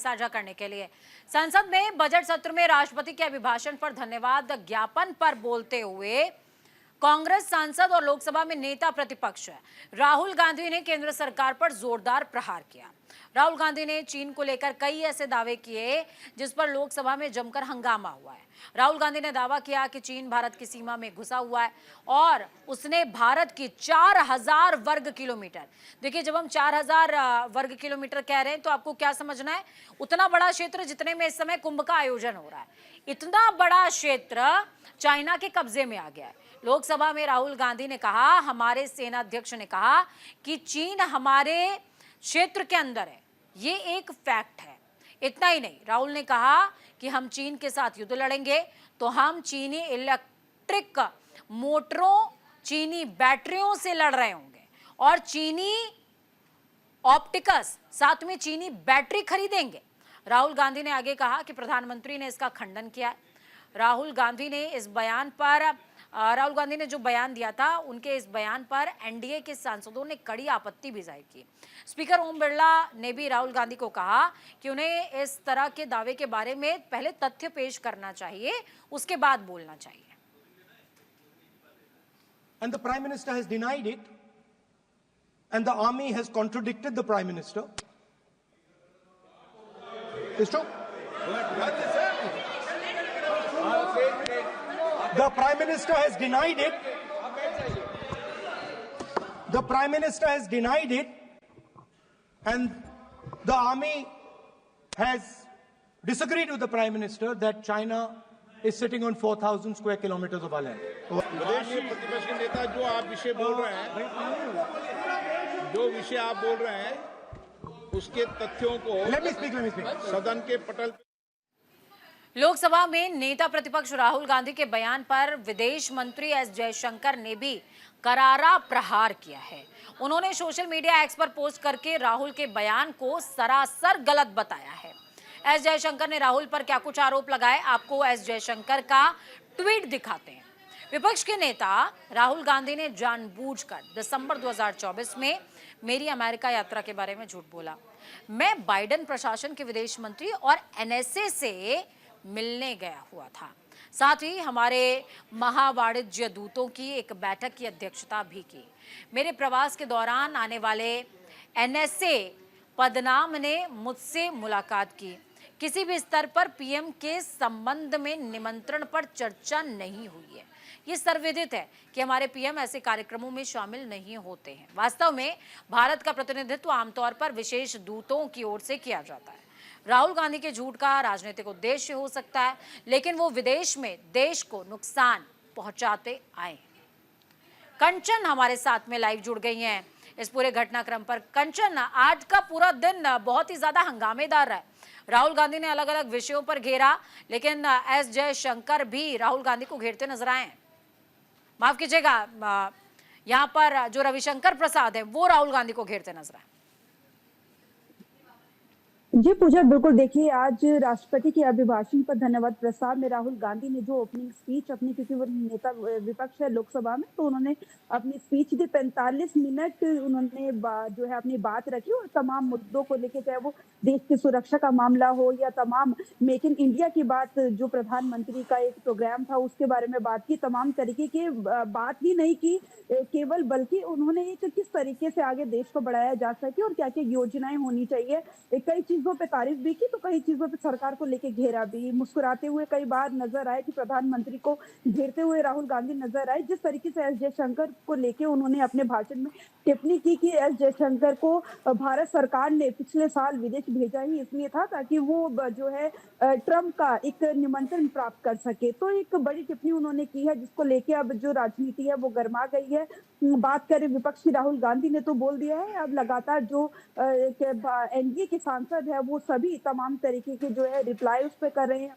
साझा करने के लिए। संसद में बजट सत्र में राष्ट्रपति के अभिभाषण पर धन्यवाद ज्ञापन पर बोलते हुए कांग्रेस सांसद और लोकसभा में नेता प्रतिपक्ष राहुल गांधी ने केंद्र सरकार पर जोरदार प्रहार किया। राहुल गांधी ने चीन को लेकर कई ऐसे दावे किए जिस पर लोकसभा में जमकर हंगामा हुआ है। राहुल गांधी ने दावा किया कि चीन भारत की सीमा में घुसा हुआ है और उसने भारत की 4000 वर्ग किलोमीटर, देखिए जब हम 4000 वर्ग किलोमीटर कह रहे हैं तो आपको क्या समझना है, उतना बड़ा क्षेत्र जितने में इस समय कुंभ का आयोजन हो रहा है, इतना बड़ा क्षेत्र चाइना के कब्जे में आ गया है। लोकसभा में राहुल गांधी ने कहा, हमारे सेना अध्यक्ष ने कहा कि चीन हमारे क्षेत्र के अंदर है, ये एक फैक्ट है। इतना ही नहीं, राहुल ने कहा कि हम चीन के साथ युद्ध लड़ेंगे तो हम चीनी इलेक्ट्रिक मोटरों, चीनी बैटरियों से लड़ रहे होंगे और चीनी ऑप्टिकस, साथ में चीनी बैटरी खरीदेंगे। राहुल गांधी ने आगे कहा कि प्रधानमंत्री ने इसका खंडन किया। राहुल गांधी ने जो बयान दिया था, उनके इस बयान पर एनडीए के सांसदों ने कड़ी आपत्ति भी जाहिर की। स्पीकर ओम बिरला ने भी राहुल गांधी को कहा कि उन्हें इस तरह के दावे के बारे में पहले तथ्य पेश करना चाहिए, उसके बाद बोलना चाहिए। And the Prime Minister has denied it, and the army has contradicted the Prime Minister. It's true. The Prime Minister has denied it. The Prime Minister has denied it, and the army has disagreed with the Prime Minister that China is sitting on 4,000 square kilometers of our land. विदेशी प्रतिपक्ष के नेता जो आप विषय बोल रहे हैं, उसके तथ्यों को Let me speak. सदन के पटल। लोकसभा में नेता प्रतिपक्ष राहुल गांधी के बयान पर विदेश मंत्री एस जयशंकर ने भी करारा प्रहार किया है। उन्होंने सोशल मीडिया एक्स पर पोस्ट करके राहुल के बयान को सरासर गलत बताया है। एस जयशंकर ने राहुल पर क्या कुछ आरोप लगाए, आपको एस जयशंकर का ट्वीट दिखाते हैं। विपक्ष के नेता राहुल गांधी ने जानबूझकर दिसंबर 2024 में मेरी अमेरिका यात्रा के बारे में झूठ बोला। मैं बाइडेन प्रशासन के विदेश मंत्री और एनएसए से मिलने गया हुआ था। साथ ही हमारे महावाणिज्य दूतों की एक बैठक की अध्यक्षता भी की। मेरे प्रवास के दौरान आने वाले एनएसए पदनाम ने मुझसे मुलाकात की। किसी भी स्तर पर पीएम के संबंध में निमंत्रण पर चर्चा नहीं हुई है। ये सर्वविदित है कि हमारे पीएम ऐसे कार्यक्रमों में शामिल नहीं होते हैं। वास्तव में भारत का प्रतिनिधित्व आमतौर पर विशेष दूतों की ओर से किया जाता है। राहुल गांधी के झूठ का राजनीतिक उद्देश्य हो सकता है, लेकिन वो विदेश में देश को नुकसान पहुंचाते आए हैं। कंचन हमारे साथ में लाइव जुड़ गई हैं इस पूरे घटनाक्रम पर। कंचन, आज का पूरा दिन बहुत ही ज्यादा हंगामेदार रहा है। राहुल गांधी ने अलग अलग विषयों पर घेरा, लेकिन एस जयशंकर भी राहुल गांधी को घेरते नजर आए हैं। माफ कीजिएगा, यहाँ पर जो रविशंकर प्रसाद है वो राहुल गांधी को घेरते नजर आए। जी पूजा, बिल्कुल। देखिए, आज राष्ट्रपति के अभिभाषण पर धन्यवाद प्रस्ताव में राहुल गांधी ने जो ओपनिंग स्पीच अपनी, क्योंकि वो नेता विपक्ष है लोकसभा में, तो उन्होंने अपनी स्पीच दी। 45 मिनट उन्होंने जो है अपनी बात रखी और तमाम मुद्दों को लेके, चाहे वो देश की सुरक्षा का मामला हो या तमाम मेक इन इंडिया की बात, जो प्रधानमंत्री का एक प्रोग्राम था उसके बारे में बात की। तमाम तरीके की बात ही नहीं की केवल, बल्कि उन्होंने एक किस तरीके से आगे देश को बढ़ाया जा सके और क्या क्या योजनाएं होनी चाहिए, कई चीजों पे तारीफ भी की तो कई चीजों पे सरकार को लेके घेरा भी। मुस्कुराते हुए कई बार नजर आए कि प्रधानमंत्री को घेरते हुए राहुल गांधी नजर आए। जिस तरीके से एस जयशंकर को लेके उन्होंने अपने भाषण में टिप्पणी की कि एस जयशंकर को भारत सरकार ने पिछले साल विदेश भेजा ही इसलिए था ताकि वो जो है ट्रंप का एक निमंत्रण प्राप्त कर सके। तो एक बड़ी टिप्पणी उन्होंने की है जिसको लेके अब जो राजनीति है वो गर्मा गई है। बात करें विपक्ष की, राहुल गांधी ने तो बोल दिया है अब लगातार जो एनडीए के सांसद है वो सभी तमाम तरीके के जो है रिप्लाई उस पर कर रहे हैं।